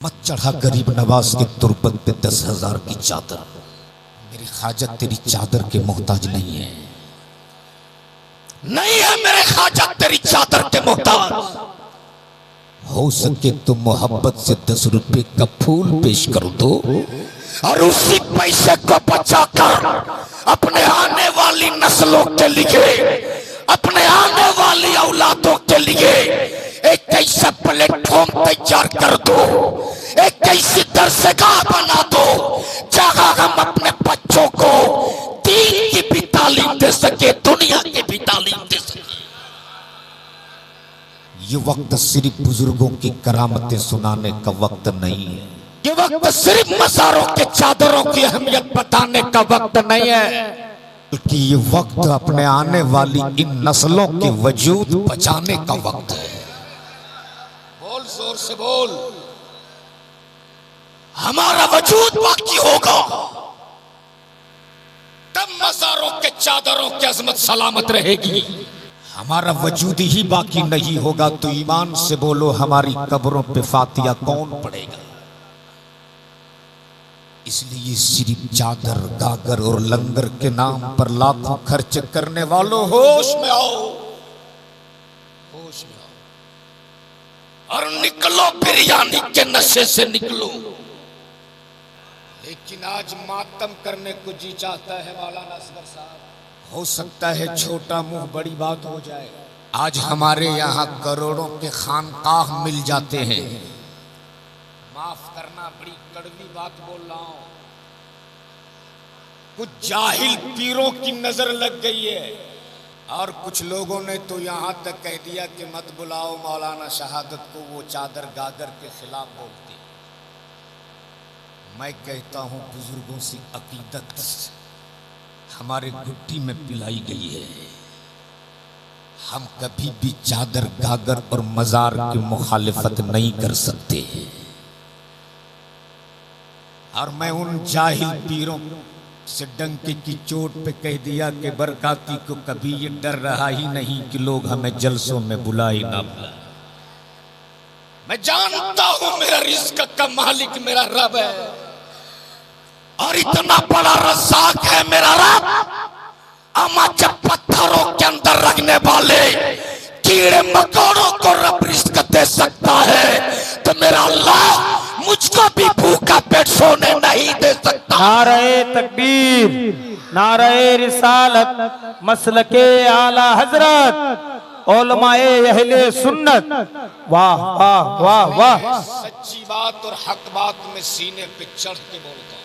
मत चढ़ा गरीब नवाज के तुरबत पे 10,000 की चादर। मेरी खाजत तेरी चादर के मोहताज नहीं है, नहीं है मेरे खाजत तेरी चादर के मोहताज। हो सके तो मोहब्बत से 10 रुपए का फूल पेश कर दो और उसी पैसे को बचाकर अपने आने वाली नस्लों के लिए, अपने आने वाली औलादों के लिए एक ऐसा प्लेटफॉर्म तैयार कर दो, एक ऐसी दरसगाह बना दो जहां हम अपने बच्चों को दीन की भी तालीम दे सके, दुनिया की भी तालीम दे सके। ये वक्त सिर्फ बुजुर्गों की करामतें सुनाने का वक्त नहीं है, ये वक्त सिर्फ मज़ारों के चादरों की अहमियत बताने का वक्त नहीं है, बल्कि ये वक्त अपने आने वाली इन नस्लों के वजूद बचाने का वक्त है। बोल, जोर से बोल। हमारा वजूद बाकी होगा तब मज़ारों के चादरों की अजमत सलामत रहेगी। हमारा वजूद ही बाकी नहीं होगा तो ईमान से बोलो हमारी कब्रों पे फातिया कौन पड़ेगा। इसलिए सिर्फ चादर, गागर और लंगर के नाम पर लाखों खर्च करने वालों, होश में आओ, होश में आओ और निकलो, बिरयानी के नशे से निकलो। लेकिन आज मातम करने को जी चाहता है मौलाना असगर साहब। हो सकता है छोटा मुंह बड़ी बात हो जाए। आज हमारे यहाँ करोड़ों के खानकाह मिल जाते हैं। माफ करना, बड़ी कड़वी बात बोल रहा हूं। कुछ जाहिल पीरों की नजर लग गई है और कुछ लोगों ने तो यहां तक कह दिया कि मत बुलाओ मौलाना शहादत को, वो चादर गागर के खिलाफ बोलती। मैं कहता हूं बुजुर्गों से अकीदत हमारे घुट्टी में पिलाई गई है। हम कभी भी चादर, गागर और मजार की मुखालिफत नहीं कर सकते। और मैं उन जाहिल पीरों से डंके की चोट पे कह दिया कि बरकाती को कभी ये डर रहा ही नहीं कि लोग हमें जलसों में बुलाए ना बुलाए। मैं जानता हूं मेरा रिज़्क़ का मालिक मेरा रब है और इतना बड़ा रज़्ज़ाक़ है मेरा रब। अमा जब पत्थरों के अंदर रखने वाले कीड़े मकोड़ों को रब रिज़्क़ दे सकता है तो मेरा अल्लाह मुझको भी भूखा पेट सोने नहीं दे सकता। नारे तकबीर, नारे रिसालत, मसलके आला हजरत, उलमाए अहले सुन्नत। वाह वाह वाह वाह। सच्ची बात और हक बात में सीने पे चढ़ के बोलता हूं।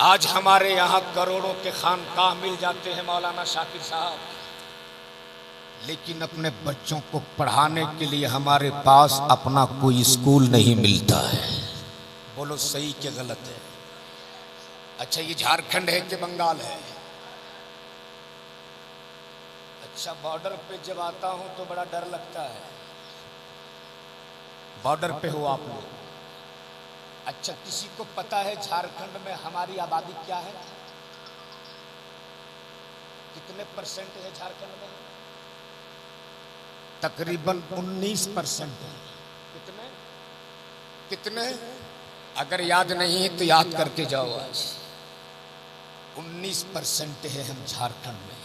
आज हमारे यहाँ करोड़ों के खानकाह मिल जाते हैं मौलाना शाकिर साहब, लेकिन अपने बच्चों को पढ़ाने के लिए हमारे पास अपना कोई स्कूल नहीं मिलता है। बोलो सही के गलत है? अच्छा ये झारखंड है कि बंगाल है? अच्छा बॉर्डर पे जब आता हूं तो बड़ा डर लगता है। बॉर्डर पे हो आप लोग? अच्छा किसी को पता है झारखंड में हमारी आबादी क्या है? कितने परसेंट है झारखंड में? तकरीबन 19% है। कितने कितने? अगर याद नहीं है तो याद करके जाओ। आज 19% है हम झारखंड में।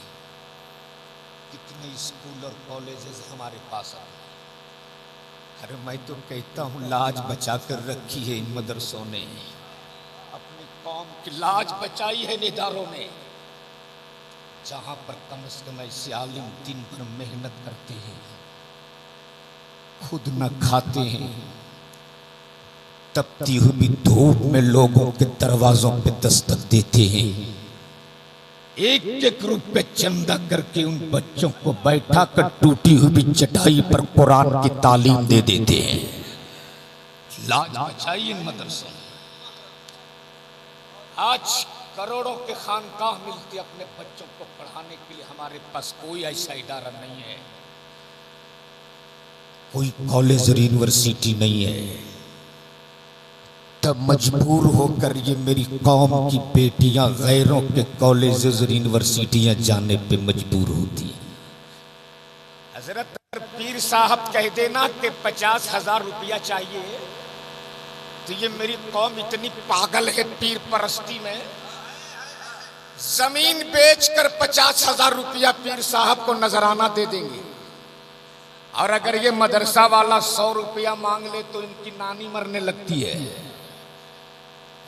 कितने स्कूल और कॉलेजेस हमारे पास आ। अरे मैं तो कहता हूँ लाज बचा कर रखी है इन मदरसों ने, अपनी कौम की लाज बचाई है इन इदारों ने, जहां पर कम से कम ऐसे आलिम दिन भर मेहनत करते हैं, खुद न खाते हैं, तपती हुई धूप में लोगों के दरवाजों पे दस्तक देते हैं, एक एक रुपए चंदा करके उन बच्चों को बैठा कर टूटी हुई चटाई पर कुरान की तालीम दे देते हैं। लाज बचाई इन मदरसों। आज करोड़ों के खानकाह मिलते अपने बच्चों को पढ़ाने के लिए, हमारे पास कोई ऐसा इदारा नहीं है, कोई कॉलेज और यूनिवर्सिटी नहीं है। तब मजबूर होकर ये मेरी कौम की बेटियां गैरों के कॉलेजेस और यूनिवर्सिटियां जाने पे मजबूर होती हैं। हजरत पीर साहब कह देना कि 50,000 रुपया चाहिए, तो ये मेरी कौम इतनी पागल है पीर परस्ती में, जमीन बेचकर 50,000 रुपया पीर साहब को नजराना दे देंगे। और अगर ये मदरसा वाला 100 रुपया मांग ले तो इनकी नानी मरने लगती है।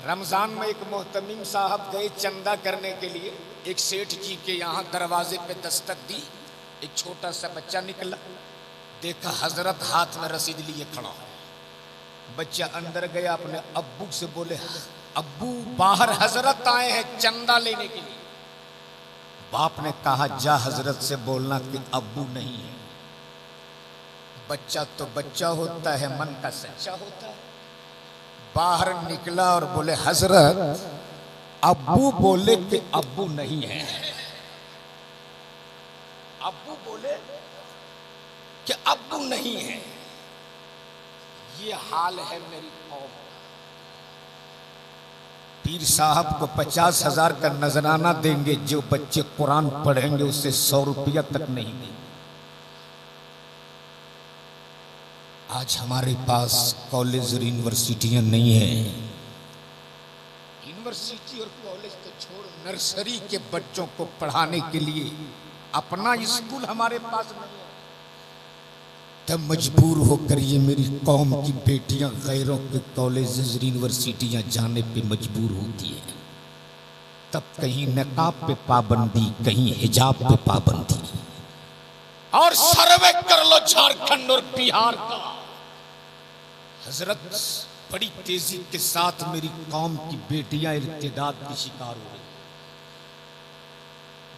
रमजान में एक मोहतमीम साहब गए चंदा करने के लिए, एक सेठ जी के यहाँ दरवाजे पे दस्तक दी, एक छोटा सा बच्चा निकला, देखा हजरत हाथ में रसीद लिए खड़ा। बच्चा अंदर गया, अपने अब्बू से बोले, अब्बू बाहर हजरत आए हैं चंदा लेने के लिए। बाप ने कहा, जा हजरत से बोलना कि अब्बू नहीं है। बच्चा तो बच्चा होता है, मन का सच्चा होता है। बाहर निकला और बोले, हजरत अब्बू बोले कि अब्बू नहीं है। अब्बू बोले कि अब्बू नहीं है। ये हाल है मेरी कौम। पीर साहब को 50,000 का नजराना देंगे, जो बच्चे कुरान पढ़ेंगे उससे 100 रुपया तक नहीं देंगे। आज हमारे पास कॉलेज और यूनिवर्सिटियां नहीं है। यूनिवर्सिटी और कॉलेज तो छोड़, नर्सरी के बच्चों को पढ़ाने के लिए अपना स्कूल हमारे पास नहीं है। तब मजबूर होकर ये मेरी कौम की बेटियां गैरों के कॉलेज और यूनिवर्सिटियां जाने पे मजबूर होती है। तब कहीं नकाब पे पाबंदी, कहीं हिजाब पे पाबंदी। और सर्वे कर लो झारखंड और बिहार का, हजरत बड़ी तेजी के साथ मेरी कौम की बेटियां इर्तिदाद की शिकार हो रही,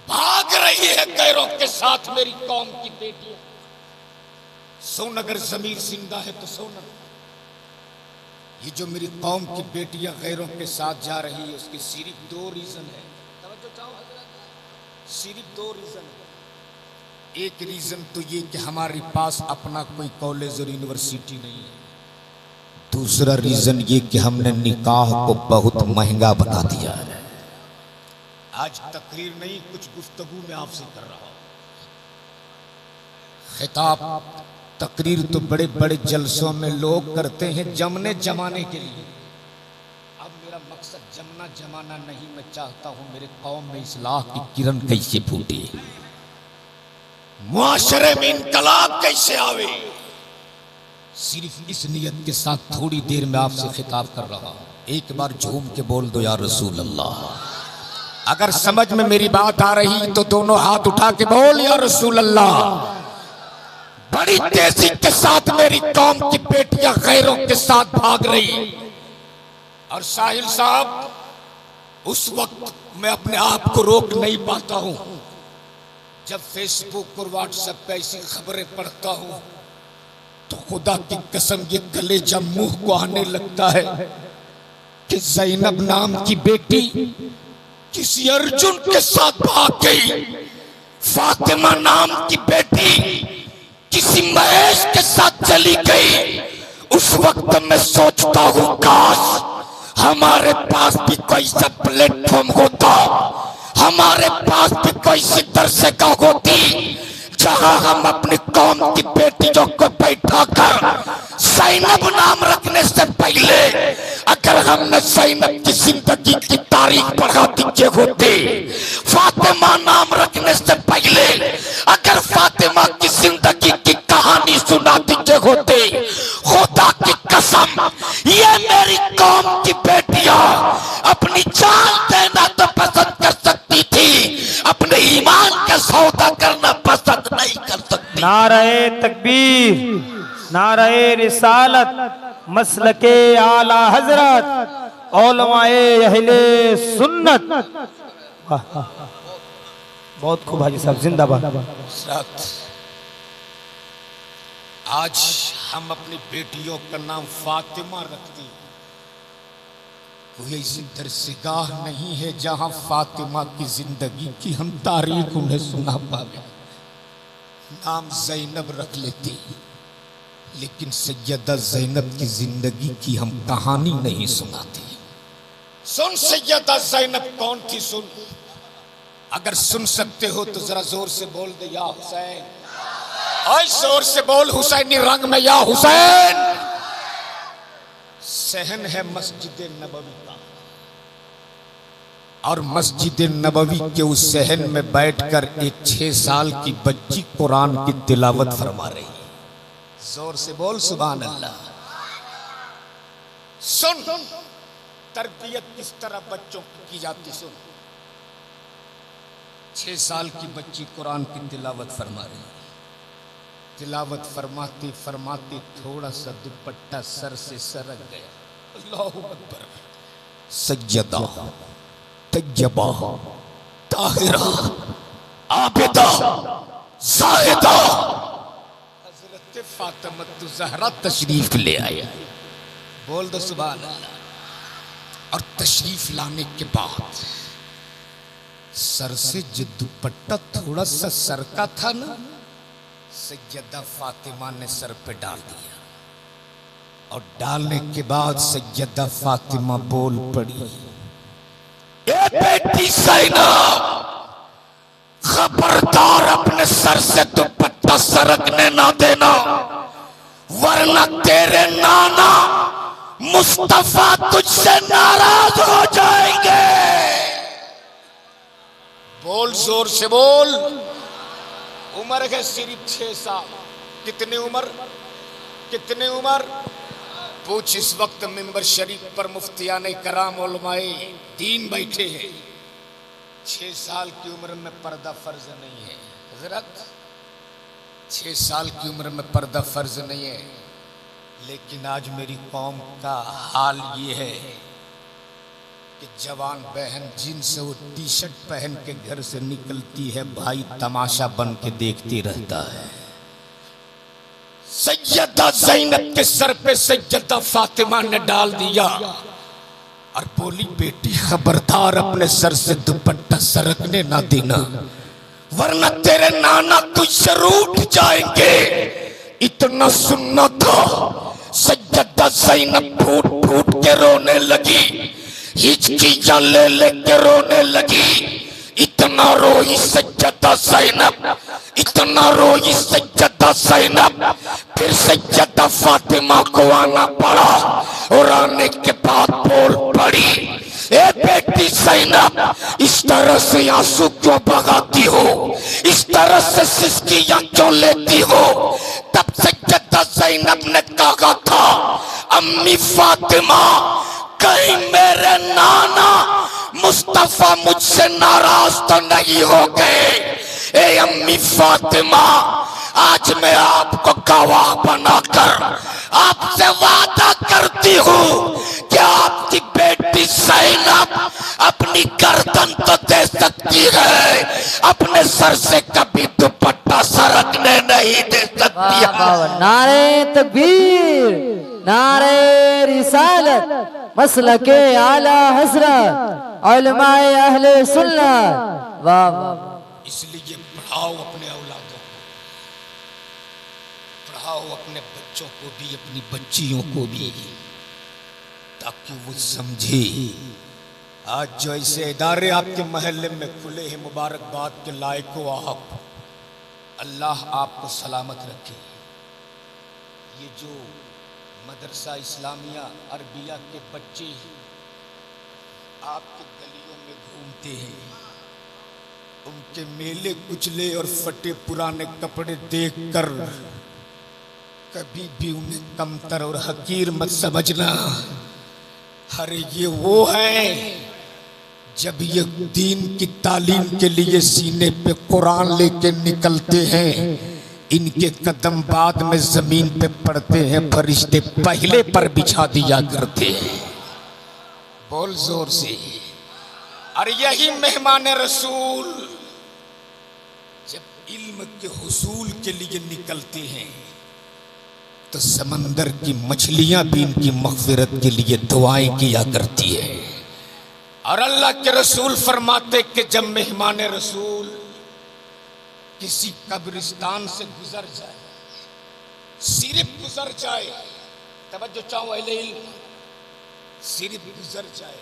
भाग रही है गैरों के साथ मेरी कौम की बेटियां। सोन अगर जमीर जिंदा है तो सोना। ये जो मेरी कौम की बेटियां गैरों के साथ जा रही है, उसके सिर्फ 2 रीजन है। सिर्फ 2 रीजन है। एक रीजन तो ये कि हमारे पास अपना कोई कॉलेज और यूनिवर्सिटी नहीं है। दूसरा रीजन ये कि हमने निकाह को बहुत महंगा बना दिया है। आज तकरीर नहीं, कुछ गुफ्तगू में आपसे कर रहा हूं। खिताब तकरीर तो बड़े बड़े जलसों में लोग करते हैं जमने जमाने के लिए। अब मेरा मकसद जमना जमाना नहीं, मैं चाहता हूं मेरे कौम में इस्लाह की किरण कैसे फूटे, मुआशरे में इनकलाब कैसे आवे। सिर्फ इस नियत के साथ थोड़ी देर में आपसे खिताब कर रहा हूं। एक बार झूम के बोल दो, या रसूल अल्लाह। अगर समझ में मेरी बात आ रही तो दोनों हाथ उठा के बोल, या रसूल अल्लाह। बड़ी तेजी के साथ मेरी कौम की बेटियां गैरों के साथ भाग रही। और साहिल साहब, उस वक्त मैं अपने आप को रोक नहीं पाता हूं जब फेसबुक और व्हाट्सएप पे ऐसी खबरें पढ़ता हूं तो खुदा की कसम ये कलेजा मुंह को आने लगता है कि ज़ैनब नाम की बेटी किसी अर्जुन के साथ भाग गई, फातिमा नाम की बेटी किसी महेश के साथ चली गई। उस वक्त मैं सोचता हूँ काश हमारे पास भी कोई सा प्लेटफॉर्म होता, हमारे पास भी कोई सी दरसगाह होती जहां हम अपनी कौम की बेटियों को बैठा कर ज़ैनब नाम रखने से पहले अगर हमने ज़ैनब की जिंदगी की तारीख पढ़ा दी होती, फातिमा नाम रखने से पहले अगर फातिमा की जिंदगी की कहानी सुना दी होती, खुदा की कसम ये मेरी कौम की बेटियां अपनी जान देना तो पसंद कर सकती थी, अपने ईमान का सौदा करना पसंद नहीं कर सकती। नारे तकबीर, नारे रिसालत, मसलके आला हजरत, उलमाए अहले सुन्नत। बहुत खूब हाजी साहब, जिंदाबाद। आज हम अपनी बेटियों का नाम फातिमा रखते हैं। कोई ऐसी दरसगाह नहीं है जहां फातिमा की जिंदगी की हम तारीख उन्हें सुना पावे। नाम ज़ैनब रख लेते, लेकिन सैयदा ज़ैनब की जिंदगी की हम कहानी नहीं सुनाते। सुन सैयदा ज़ैनब कौन थी, सुन। अगर सुन सकते हो तो जरा जोर से बोल दे, या हुसैन। और जोर से बोल हुसैनी रंग में या हुसैन। सहन है मस्जिद नबवी का और मस्जिद नबवी के उस सहन में बैठकर एक 6 साल की बच्ची कुरान की तिलावत फरमा रही है। जोर से बोल सुभान अल्लाह। सुन तरबियत किस तरह बच्चों की जाती। सुन 6 साल की बच्ची कुरान की तिलावत फरमा रही है। तिलावत फरमाते फरमाते थोड़ा सा दुपट्टा सर से सरक गया। अल्लाहू अकबर। सज्जदा तय्यबा ताहिरा आबिदा ज़ाहिदा हज़रत फातिमा ज़हरा तशरीफ ले आया। बोल दो सुभान अल्लाह। और तशरीफ लाने के बाद सर से जो दुपट्टा थोड़ा सा सरका था ना, सैयदा फातिमा ने सर पे डाल दिया और डालने के बाद सैयदा फातिमा बोल पड़ी, ए बेटी ज़ैनब, खबरदार अपने सर से दुपट्टा सरकने ना देना, वरना तेरे नाना मुस्तफा तुझसे नाराज हो जाएंगे। बोल जोर से बोल। उम्र है सिर्फ 6 साल। कितनी उम्र? कितनी उम्र? पूछ। इस वक्त मिंबर शरीफ पर मुफ्तियाने कराम उलमाए दीन बैठे हैं। 6 साल की उम्र में पर्दा फर्ज नहीं है हजरत। 6 साल की उम्र में पर्दा फर्ज नहीं है। लेकिन आज मेरी कौम का हाल ये है कि जवान बहन जिनसे वो टी शर्ट पहन के घर से निकलती है, भाई तमाशा बन के देखती रहता है। सैयदा ज़ैनब के सर पे सैयदा फातिमा ने डाल दिया और बोली, बेटी खबरदार अपने सर से दुपट्टा सरकने ना देना, वरना तेरे नाना तुझसे रूठ जाएंगे। इतना सुनना था। सैयदा ज़ैनब फूट फूट के रोने लगी, हिचकियां ले लेके रोने लगी। इतना रोई सैयदा ज़ैनब, इतना रोई सैयदा ज़ैनब। फिर सैयदा फातिमा को आना पड़ा और आने के बाद बोल पड़ी, ए बेटी ज़ैनब, इस तरह से आंसू क्यों बगाती हो, इस तरह से सिसकियां क्यों लेती हो। तब सैयदा ज़ैनब ने कहा था, अम्मी फातिमा, कहीं मेरे नाना मुस्तफा मुझसे नाराज तो नहीं हो गए। ए अम्मी फातिमा, आज मैं आपको गवाह बनाकर आपसे वादा करती हूँ कि आपकी बेटी ज़ैनब अपनी गर्दन तो दे सकती है, अपने सर से कभी दुपट्टा सरकने नहीं दे सकती है। नारे तकबीर, नारे रिसालत, मसलके आला हज़रत, उलमाए अहले सुन्नत। वाह वाह। इसलिए पढ़ाओ अपने औलादों को, पढ़ाओ अपने बच्चों को भी, अपनी बच्चियों को भी, ताकि वो समझे। आज जो ऐसे इदारे आपके मोहल्ले में खुले हैं, मुबारकबाद के लायक हो आप। अल्लाह आपको सलामत रखे। ये जो मदरसा इस्लामिया अरबिया के बच्चे आपके गलियों में घूमते हैं, उनके मेले कुचले और फटे पुराने कपड़े देखकर कभी भी उन्हें कमतर और हकीर मत समझना। अरे ये वो है जब ये दीन की तालीम के लिए सीने पे कुरान लेके निकलते हैं, इनके कदम बाद में जमीन पे पड़ते हैं, फरिश्ते पहले पर बिछा दिया करते हैं। बोल जोर से। और यही मेहमान रसूल जब इल्म के हुसूल के लिए निकलते हैं तो समंदर की मछलियां भी इनकी मग़फ़िरत के लिए दुआएं किया करती है। और अल्लाह के रसूल फरमाते कि जब मेहमान रसूल किसी कब्रिस्तान से गुजर जाए, सिर्फ गुजर जाए, तवज्जो चाहो अहले इल्म, सिर्फ गुजर जाए,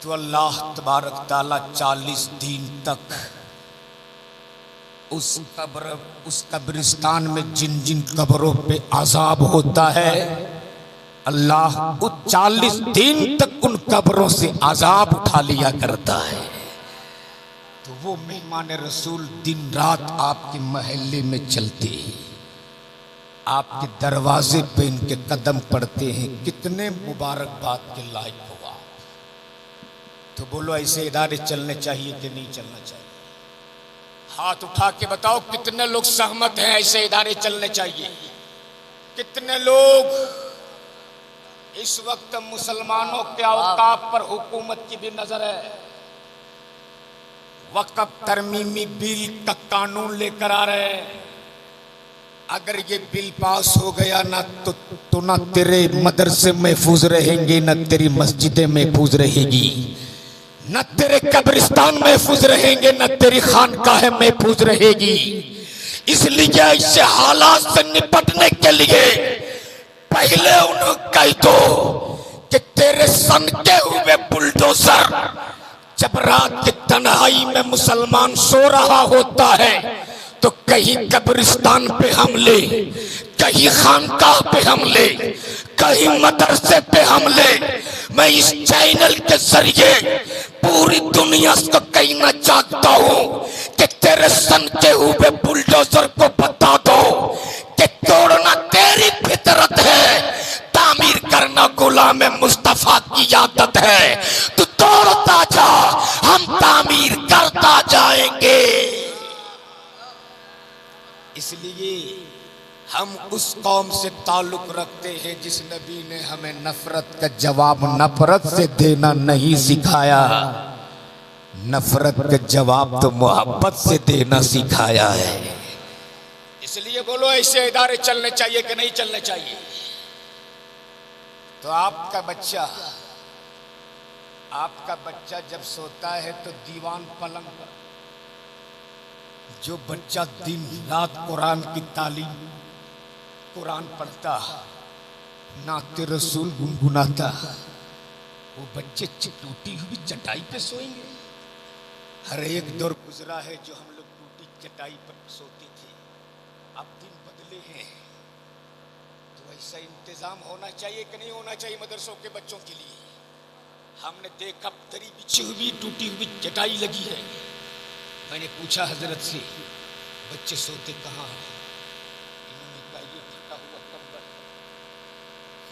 तो अल्लाह तबारक ताला 40 दिन तक उस कब्रिस्तान में जिन जिन कब्रों पे अजाब होता है, अल्लाह उस 40 दिन तक उन कब्रों से अजाब उठा लिया करता है। तो वो मेहमान रसूल दिन रात आपके महल्ले में चलते हैं, आपके दरवाजे पे इनके कदम पड़ते हैं। कितने मुबारकबाद के लायक हुआ। तो बोलो ऐसे इदारे चलने चाहिए कि नहीं चलना चाहिए? हाथ उठा के बताओ कितने लोग सहमत हैं ऐसे इदारे चलने चाहिए? कितने लोग इस वक्त मुसलमानों के औकाफ पर हुकूमत की भी नजर है, वक्फ तरमीमी बिल का कानून लेकर आ रहे हैं। अगर ये बिल पास हो गया ना तो ना तेरे मदरसे महफूज रहेंगे, ना तेरी मस्जिदें महफूज रहेगी, न तेरे कब्रिस्तान महफूज रहेंगे, न तेरी खानकाहें महफूज रहेगी। इसलिए ऐसे हालात से निपटने के लिए पहले उन्हें कह दो कि तेरे सनके हुए बुलडोजर जब रात की तन्हाई में मुसलमान सो रहा होता है तो कहीं कब्रिस्तान पे हमले, कहीं खानकाह पे हमले, कहीं मदरसे पे हमले। मैं इस चैनल के जरिए पूरी दुनिया को कहना चाहता हूँ कि तेरे सनके हुए बुलडोजर को बता दो कि तोड़ना तेरी फितरत है, तामीर करना गुलाम मुस्तफा की आदत है। तू तोड़ता जा, हम तामीर करता जाएंगे। इसलिए हम उस कौम से ताल्लुक रखते हैं जिस नबी ने हमें नफरत का जवाब नफरत से देना नहीं सिखाया, नफरत का जवाब तो मोहब्बत से देना सिखाया है। इसलिए बोलो ऐसे इदारे चलने चाहिए कि नहीं चलने चाहिए? तो आपका बच्चा जब सोता है तो दीवान पलंग पर, जो बच्चा दिन रात कुरान की तालीम, कुरान पढ़ता, नाते रसूल गुनगुनाता, वो बच्चे टूटी हुई चटाई पे सोएंगे। हर एक दौर गुजरा है जो हम लोग टूटी चटाई पर सोते थे, अब दिन बदले हैं। तो ऐसा इंतजाम होना चाहिए कि नहीं होना चाहिए मदरसों के बच्चों के लिए? हमने देखा दरी बिछी हुई टूटी हुई चटाई लगी है। मैंने पूछा हजरत से, बच्चे सोते कहाँ हैं? इन्होंने कहा ये फटा हुआ कंबल।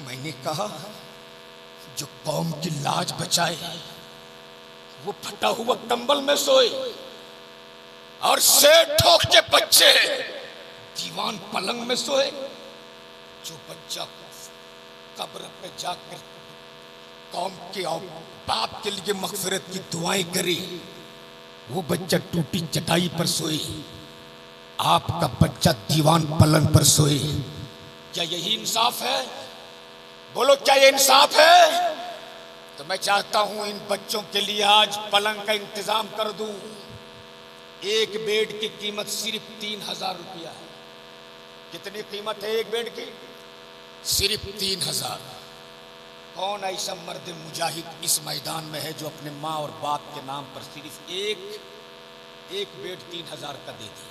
मैंने कहा जो कौम की लाज बचाए वो फटा हुआ कंबल में सोए, और सेठ ठोक के बच्चे दीवान पलंग में सोए। जो बच्चा कब्र पे जाकर कौम के और बाप के लिए मगफिरत की दुआएं करे, वो बच्चा टूटी चटाई पर सोए, आपका बच्चा दीवान पलंग पर सोए। क्या यही इंसाफ है? बोलो क्या ये इंसाफ है? तो मैं चाहता हूं इन बच्चों के लिए आज पलंग का इंतजाम कर दूं। एक बेड की कीमत सिर्फ 3000 रुपया है। कितनी कीमत है एक बेड की? सिर्फ 3000। कौन ऐसा मर्द मुजाहिद इस मैदान में है जो अपने माँ और बाप के नाम पर सिर्फ एक बेड 3000 का दे दी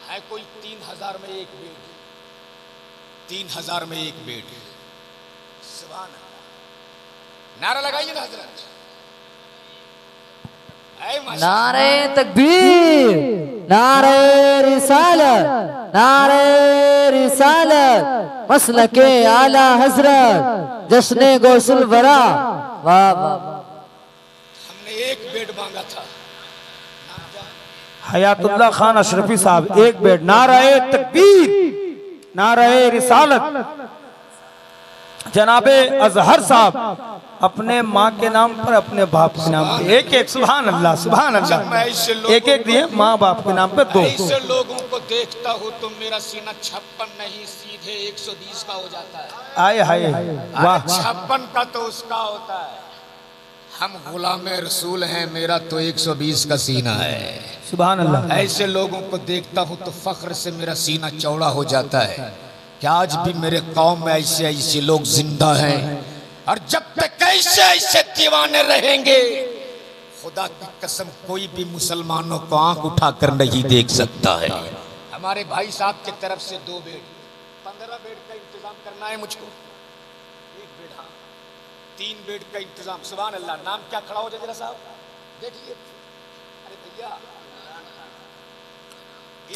है? कोई 3000 में एक बेड? 3000 में एक बेड। सुभान अल्लाह, नारा लगाइए ना हजरत। नारे तकबीर, नारे रिसालत, नारे रिसालत, मसलके आला हजरत, जश्ने गौसुल वरा। वाह वाह। हमने एक बेड मांगा था। हयातुल्लाह खान अशरफी साहब एक बेड। नारे तकबीर, नारे रिसालत। जनाबे अजहर साहब अपने माँ के नाम पर, अपने बाप के नाम पे एक सुभान अल्लाह, सुभान अल्लाह, एक दिए माँ बाप के नाम पे 2। ऐसे लोगों को देखता हूँ तो मेरा सीना 56 नहीं सीधे 120 का हो जाता है। आए हाय वाह। 56 का तो उसका होता है। हम गुलामे रसूल हैं, मेरा तो 120 का सीना है। सुभान अल्लाह। ऐसे लोगों को देखता हूँ तो फख्र से मेरा सीना चौड़ा हो जाता है कि आज भी मेरे कौम में ऐसे ऐसे लोग जिंदा हैं, और जब तक ऐसे ऐसे दीवाने रहेंगे खुदा की कसम कोई भी मुसलमानों को आंख उठाकर नहीं देख सकता है। हमारे भाई साहब की तरफ से 2 बेड 15 बेड का इंतजाम करना है मुझको। 1 बेड, हाँ 3 बेड का इंतजाम। सुभान अल्लाह। नाम क्या खड़ा हो जाए जरा साहब देखिए। अरे भैया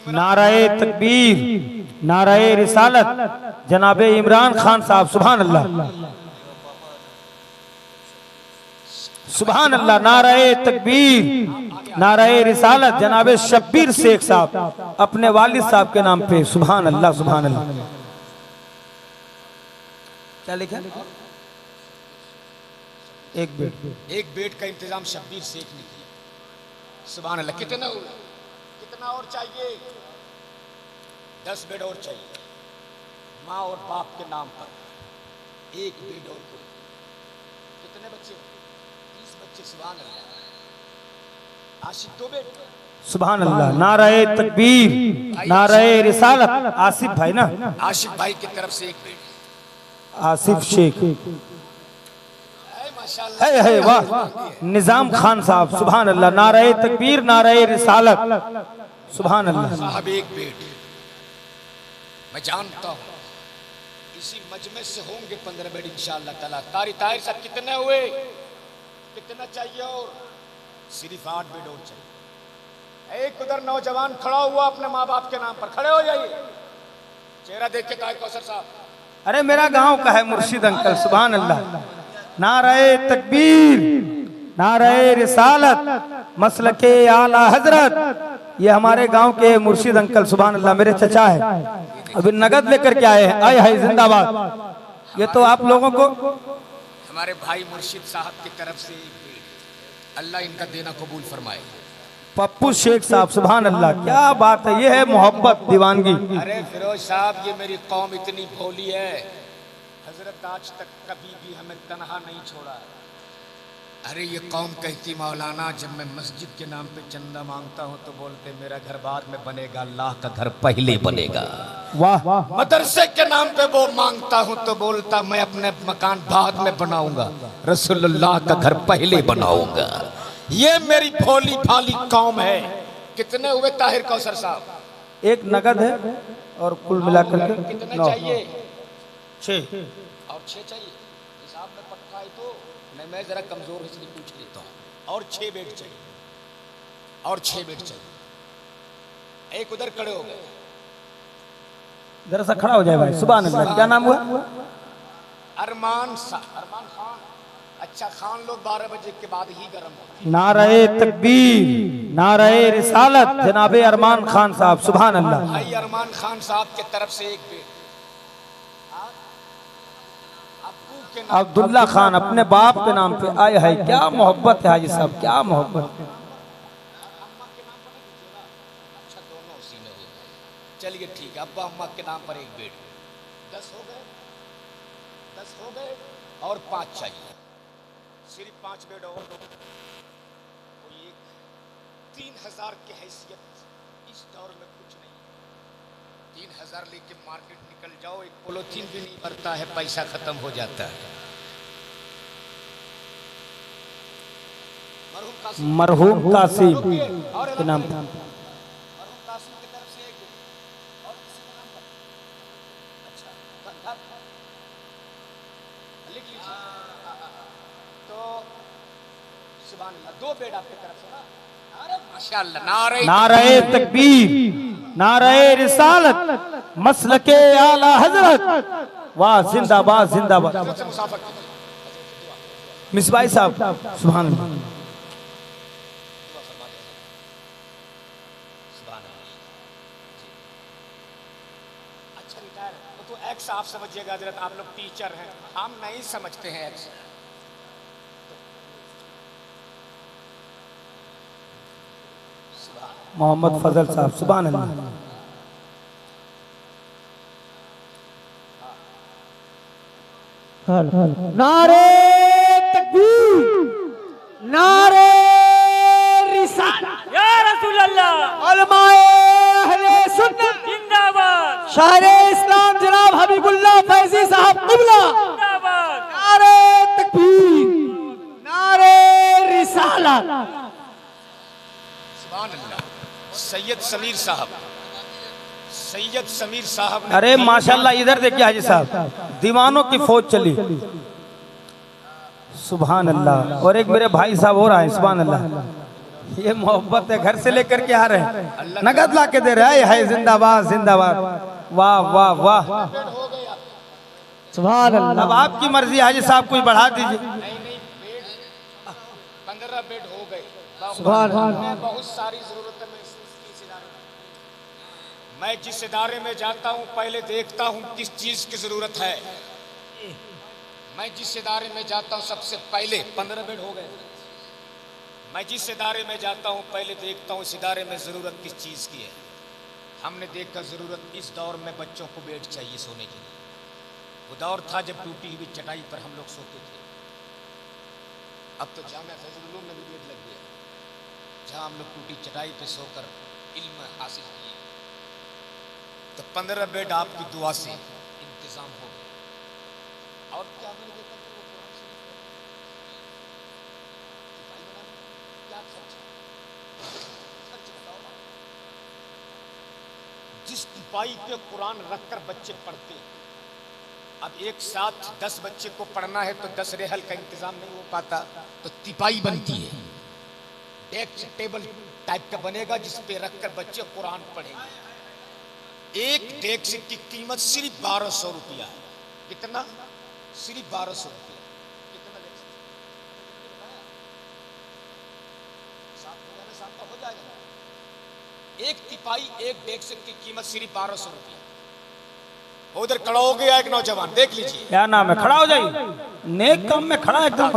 नाराए तकबीर, नाराए रिसालत, जनाबे इमरान खान साहब। सुभान अल्लाह, सुभान अल्लाह। नाराए तकबीर, नाराए रिसालत, जनाबे शब्बीर शेख साहब अपने वालिद साहब के नाम पे। सुभान अल्लाह, सुभान अल्लाह। क्या लिखा? 1 बेड। 1 बेड का इंतजाम शब्बीर शेख ने किया। सुभान अल्लाह। कितना हुआ? कितना और चाहिए? 10 बेड और चाहिए। माँ और बाप के नाम पर 1 बेड और। कितने बच्चे? 30 बच्चे। सुभान अल्लाह। आशिक 2 बेड। सुभान अल्लाह। नाराए तकबीर, नाराए रिसालत। आसिफ भाई ना? आशिक भाई की तरफ से 1 बेड। आसिफ शेख। माशाअल्लाह। है वाह। निजाम खान साहब। सुभान अल्लाह। नाराए तकबीर, नाराए रिसालत। सुभान अल्लाह। साहब 1 बेड। मैं जानता हूँ इसी मजमे से होंगे 15 बेड इंशाअल्लाह ताला। कारी ताहिर साहब कितने हुए? कितना चाहिए? और सिर्फ 8 बेड और चाहिए। एक उधर नौजवान खड़ा हुआ अपने माँ बाप के नाम पर। खड़े हो जाइए, चेहरा देख के ताहिर कौसर साहब। अरे मेरा गांव का है मुर्शिद अंकल। सुभान अल्लाह। नाराए तकबीर, नाराए रिसालत, मसलके आला हजरत। ये हमारे गांव के मुर्शिद अंकल। सुभान अल्लाह। मेरे चचा है, अभी नगद लेकर के आए हैं। आए हाय जिंदाबाद। ये तो आप लोगों को हमारे भाई मुर्शिद साहब की तरफ से 1 बेड। अल्लाह इनका देना कबूल फरमाए। पप्पू शेख साहब। सुभान अल्लाह। क्या बात है, ये है मोहब्बत, दीवानगी। अरे फिरोज साहब, ये मेरी कौम इतनी भोली है, हजरत आज तक कभी भी हमें तनहा नहीं छोड़ा। अरे ये कौम कहती मौलाना जब मैं मस्जिद के नाम पे चंदा मांगता हूँ तो बोलते मेरा घर बाद में बनेगा, अल्लाह का घर पहले बनेगा। वाह। मदरसे के नाम पे वो मांगता हूँ तो बोलता मैं अपने मकान बाद में बनाऊंगा, रसूलुल्लाह का घर पहले बनाऊंगा। ये मेरी भोली भाली कौम है। कितने हुए ताहिर कौसर साहब? 1 नगद है और कुल मिलाकर के कितने 9। चाहिए? 6 और 6 चाहिए। हिसाब में पक्का है तो नहीं, मैं जरा कमजोर इसलिए पूछ लेता हूँ। और 6 बेड चाहिए। और 6 बेड चाहिए। एक उधर खड़े हो गए, जरा सा खड़ा हो जाए भाई। सुभान अल्लाह। क्या नाम हुआ? अरमान खान। अच्छा, खान लोग 12 बजे के बाद ही गर्म होते हैं। नाराए तकबीर, नाराए रिसालत, जनाबे अरमान खान साहब। सुभान अल्लाह। भाई अरमान खान साहब की तरफ से 1 बेड। अब्दुल्ला खान अपने बाप के नाम पे। आए है, क्या मोहब्बत है हाजी साहब, क्या मोहब्बत है। अच्छा, दोनों उसी में हो गए। चलिए ठीक है, अब्बा अम्मा के नाम पर 1 बेड। 10 हो गए। 10 हो गए और 5 चाहिए। सिर्फ 5 बेड और। कोई एक 3000 की हैसियत इस दौर में कुछ नहीं है। 3000 लेके मार्केट निकल जाओ, एक पोलोथीन भी नहीं भरता है, पैसा खत्म हो जाता है। मरहूम कासिम के नाम पे। मरहूम कासिम की तरफ से 1 बेड। और किसी के नाम पर? अच्छा, लिख लीजिए। तो सुभान अल्लाह, 2 बेड आपकी तरफ से ना। अरे माशाअल्लाह। नाराए तकबीर, नाराए रिसालत, मसलके आला हजरत। वाह, जिंदाबाद जिंदाबाद। मिसबाई साहब। सुभान अल्लाह। अच्छा, रिटायर तो एक्स आप समझिएगा हजरत, आप लोग टीचर हैं, हम नहीं समझते हैं एक्स। मोहम्मद फजल साहब। सुभान अल्लाह। नारे तकबीर, नारे रिसालत, या रसूल अल्लाह, उलमाए अहले सुन्नत जिंदाबाद, शायर इस्लाम जनाब हबीबुल्लाह फैजी साहब क़िबला, जिंदाबाद, नारे तकबीर, नारे रिसालत। समीर साहब, सैयद समीर साहब। अरे माशाल्लाह, इधर देखिए हाजी साहब, दीवानों की फौज चली, सुभान अल्लाह। और एक मेरे भाई साहब और आए, सुभान अल्लाह। ये मोहब्बत है, घर से लेकर के आ रहे हैं, नगद ला के दे रहे हैं। जिंदाबाद जिंदाबाद, वाह वाह वाह, सुभान अल्लाह। अब आपकी मर्जी हाजी साहब, कुछ बढ़ा दीजिए। 15 बेड हो गए। सुभान अल्लाह। बहुत सारी जरूरत है। मैं जिस इदारे में जाता हूं पहले देखता हूं किस चीज की जरूरत है। मैं जिस इदारे में जाता हूं सबसे पहले 15 बेड हो गए। मैं जिस इदारे में जाता हूं पहले देखता हूं इस इदारे में जरूरत किस चीज की है। हमने देखा जरूरत इस दौर में बच्चों को बेड चाहिए सोने के लिए। वो दौर था जब टूटी हुई चटाई पर हम लोग सोते थे। अब तो जामिया फैजुल उलूम में भी बेड लग गया, जहां हम लोग टूटी चटाई पे सोकर इल्म हासिल किए। तो 15 बेड आपकी दुआ से इंतजाम हो गया। और क्या मैंने देखा कि वो कुरान शरीफ क्या सच बताओ, जिस तिपाई पे कुरान रखकर बच्चे पढ़ते, अब एक साथ 10 बच्चे को पढ़ना है तो 10 रेहल का इंतजाम नहीं हो पाता, तो तिपाई बनती है। डेस्क टेबल टाइप का बनेगा जिस पे रखकर बच्चे कुरान पढ़ेंगे। एक डेस्क की कीमत सिर्फ 1200 रुपया है। कितना? सिर्फ 1200 रुपया। कितना साथ हो जाएगा। एक तिपाई एक डेस्क की कीमत सिर्फ 1200 रुपया। उधर खड़ा हो गया एक नौजवान, देख लीजिए क्या नाम है, खड़ा हो जाइए, नेक काम में खड़ा एकदम।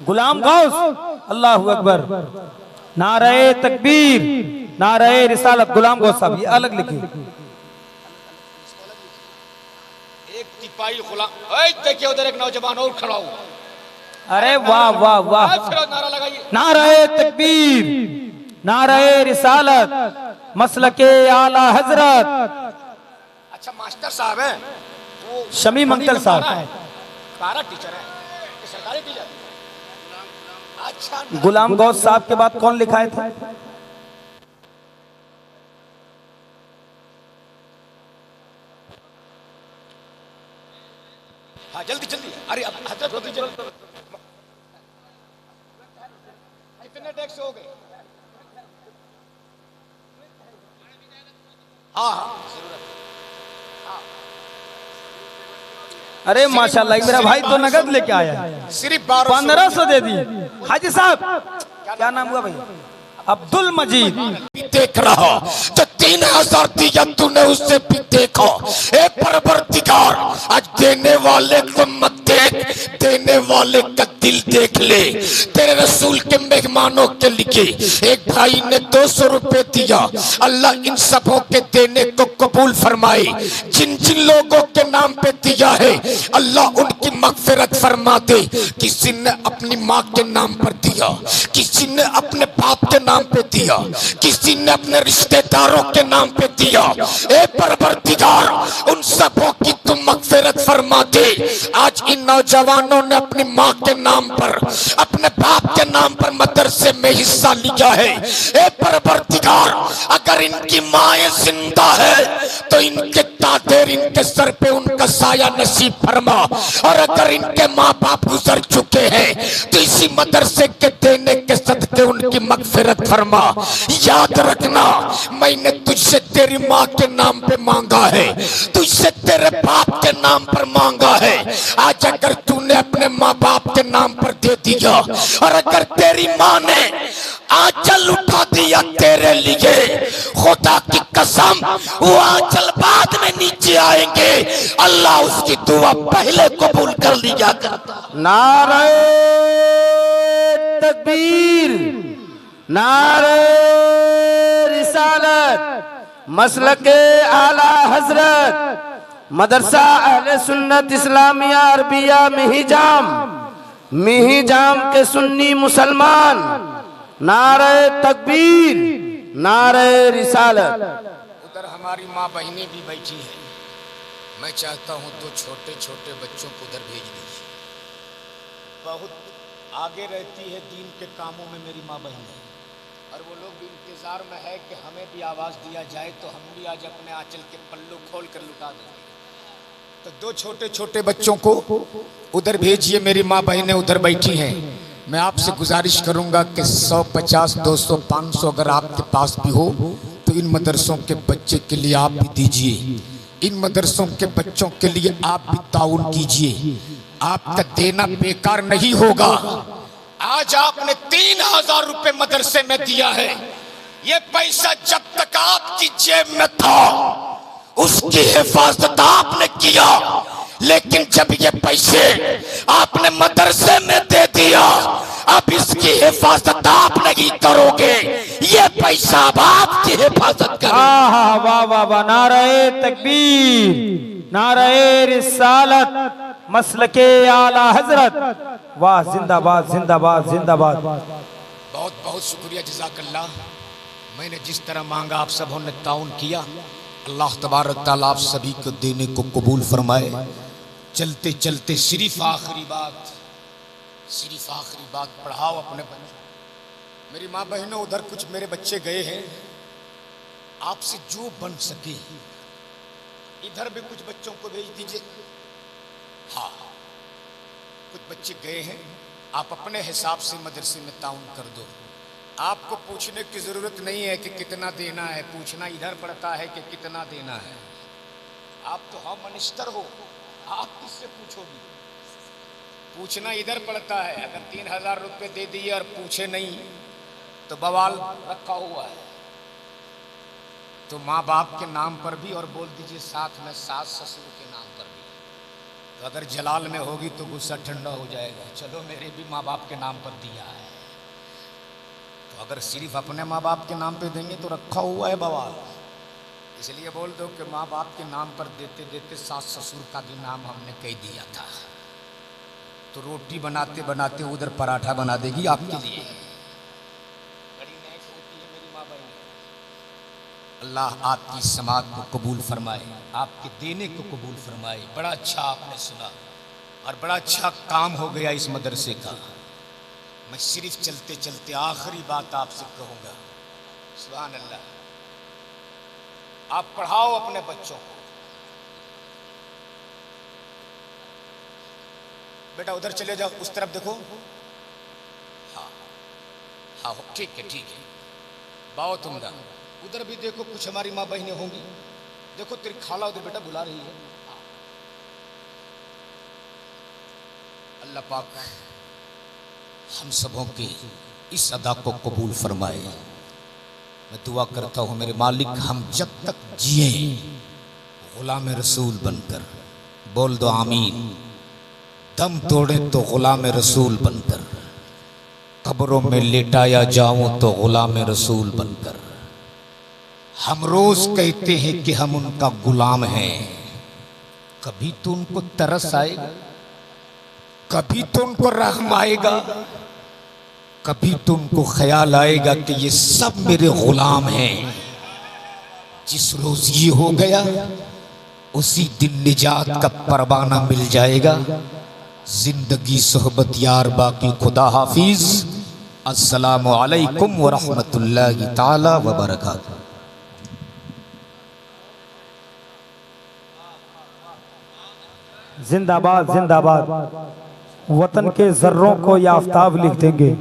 गुलाम गौस, अल्लाह अकबर, नारे तकबीर, नारे रिसालत। गुलाम गौस साहब, ये अलग लिखिए। एक तिपाई गुलाम, देखिए उधर एक नौजवान और खड़ा हुआ। अरे वाह वाह वाह, नारा लगाइए, नारे तकबीर, नारे रिसालत, मसलके आला हजरत। अच्छा मास्टर साहब है वो, शमी मंगल साहब, पारा टीचर है, सरकारी टीचर। अच्छा, गुलाम गौस साहब के बाद कौन लिखाए थे? हाँ जल्दी जल्दी, अरे अब हजरत को दीजिए। कितने डेस्क हो गए? हाँ हाँ जरूरत। अरे माशाल्लाह, मेरा भाई तो नगद लेके आया, सिर्फ 1500 दे दी। हाजी साहब, क्या नाम हुआ भाई? अब्दुल मजीद। देख रहा तो 3000 दिया तूने, उससे भी देखो। ए परवरदिगार, आज देने वाले को मत देख, देने वाले का दिल देख ले। तेरे रसूल के मेहमानों के लिए एक भाई ने 200 रुपए दिया। अल्लाह इन सबों के देने को कबूल फरमाए। जिन जिन लोगों के नाम पे दिया है अल्लाह उनकी मगफिरत फरमा दे। किसी ने अपनी माँ के नाम पर दिया, किसी ने अपने बाप के नाम पे दिया, किसी ने अपने रिश्तेदारों के नाम पे दिया। ए परवरदिगार, उन सबों की तुम मगफिरत फरमा दे। आज इन नौजवानों ने अपनी माँ के नाम पर, अपने बाप के नाम पर मदरसे में हिस्सा लिया है। ए परवरदिगार, अगर इनकी माएं जिंदा है तो इनके तादेर इनके सर पे उनका साया नसीब फरमा, और अगर इनके माँ बाप गुजर चुके हैं तो इसी मदरसे के देने के सदके उनकी मगफिरत फरमा। याद रखना, मैंने तुझसे तेरी माँ के नाम पे मांगा है, तुझसे तेरे बाप के नाम पर मांगा है। आज अगर तूने अपने माँ बाप के नाम पर दे दिया, और अगर तेरी माँ ने आंचल उठा दिया तेरे लिए, खुदा की कसम वो आंचल बाद में नीचे आएंगे, अल्लाह उसकी दुआ पहले कबूल कर लिया करता। नारे तकबीर, नारे रिसालत, मसलके आला हजरत, मदरसा अहले सुन्नत इस्लामिया अरबिया मिहिजाम के सुन्नी मुसलमान, नारे तकबीर, नारे रिसालत। उधर हमारी माँ बहनें भी बैठी हैं। मैं चाहता हूँ तो छोटे छोटे बच्चों को उधर भेज दीजिए। बहुत आगे रहती है दीन के कामों में मेरी माँ बहन है, और वो लोग भी इंतजार में है कि हमें भी आवाज दिया जाए तो हम भी आज अपने आंचल के पल्लू खोल कर लुटा देंगे। तो दो छोटे छोटे बच्चों को उधर भेजिए, मेरी माँ बहनें उधर बैठी हैं। मैं आपसे गुजारिश करूंगा कि 150, 200, 500 अगर आपके पास भी हो तो इन मदरसों के बच्चे के लिए आप भी दीजिए। इन मदरसों के बच्चों के लिए आप भी ताउन कीजिए। आपका देना बेकार नहीं होगा। आज आपने 3000 रुपए मदरसे में दिया है। ये पैसा जब तक आपकी जेब में था उसकी हिफाजत आपने किया, लेकिन जब ये पैसे आपने मदरसे में दे दिया अब इसकी हिफाजत आप नहीं करोगे, ये पैसा अब आपकी हिफाजत करेगा। वाह वाह वाह, नारे तकबीर, नारे रिसालत, मसलके आला हजरत, वाह जिंदाबाद जिंदाबाद जिंदाबाद। बहुत बहुत शुक्रिया, जज़ाकल्लाह। मैंने जिस तरह मांगा आप सबों ने ताउन किया। अल्लाह तबारक तआला आप सभी को देने को कबूल फरमाए। चलते चलते सिर्फ आखिरी बात पढ़ाओ अपने बच्चों। मेरी माँ बहनों, उधर कुछ मेरे बच्चे गए हैं, आपसे जो बन सके इधर भी कुछ बच्चों को भेज दीजिए। हाँ, कुछ बच्चे गए हैं, आप अपने हिसाब से मदरसे में ताउन कर दो। आपको पूछने की जरूरत नहीं है कि कितना देना है, पूछना इधर पड़ता है कि कितना देना है। आप तो होम मिनिस्टर हो, आप किससे पूछोगे? पूछना इधर पड़ता है। अगर 3000 रुपए दे दिए और पूछे नहीं तो बवाल रखा हुआ है। तो माँ बाप के नाम पर भी और बोल दीजिए साथ में सास ससुर के नाम पर भी। तो अगर जलाल में होगी तो गुस्सा ठंडा हो जाएगा। चलो मेरे भी माँ बाप के नाम पर दिया है। तो अगर सिर्फ अपने माँ बाप के नाम पे देंगे तो रखा हुआ है बवाल। इसलिए बोल दो कि माँ बाप के नाम पर देते देते सास ससुर का भी नाम हमने कह दिया था। तो रोटी बनाते बनाते उधर पराठा बना देगी आपके लिए। बड़ी नेक होती है मेरी माँ बहन। अल्लाह आपकी समात को कबूल फरमाए, आपके देने को कबूल फरमाए। बड़ा अच्छा आपने सुना और बड़ा अच्छा काम हो गया इस मदरसे का। मैं सिर्फ चलते चलते आखिरी बात आपसे कहूँगा। सुभान अल्लाह, आप पढ़ाओ अपने बच्चों को। बेटा उधर चले जाओ, उस तरफ देखो। हाँ हाँ, ठीक है ठीक है, बहुत उम्दा। उधर भी देखो, कुछ हमारी माँ बहनें होंगी। देखो तेरी खाला उधर बेटा बुला रही है। अल्लाह पाक हम सबों के इस अदा को कबूल फरमाए। मैं दुआ करता हूँ मेरे मालिक, हम जब तक जिए गुलाम रसूल बनकर, बोल दो आमीन। दम तोड़े तो गुलाम रसूल बनकर, कब्रों में लेटाया जाऊं तो गुलाम रसूल बनकर। हम रोज कहते हैं कि हम उनका गुलाम हैं। कभी तो उनको तरस आएगा, कभी तो उनको रहम आएगा, कभी तो उनको ख्याल आएगा कि ये सब मेरे गुलाम हैं। जिस रोज ये हो गया उसी दिन निजात का परवाना मिल जाएगा। जिंदगी सोहबत यार बाकी, खुदा हाफिज। अस्सलामु अलैकुम व रहमतुल्लाहि ताला व बरकातहू। जिंदाबाद जिंदाबाद। वतन के जर्रों को ये आफताब लिख देंगे।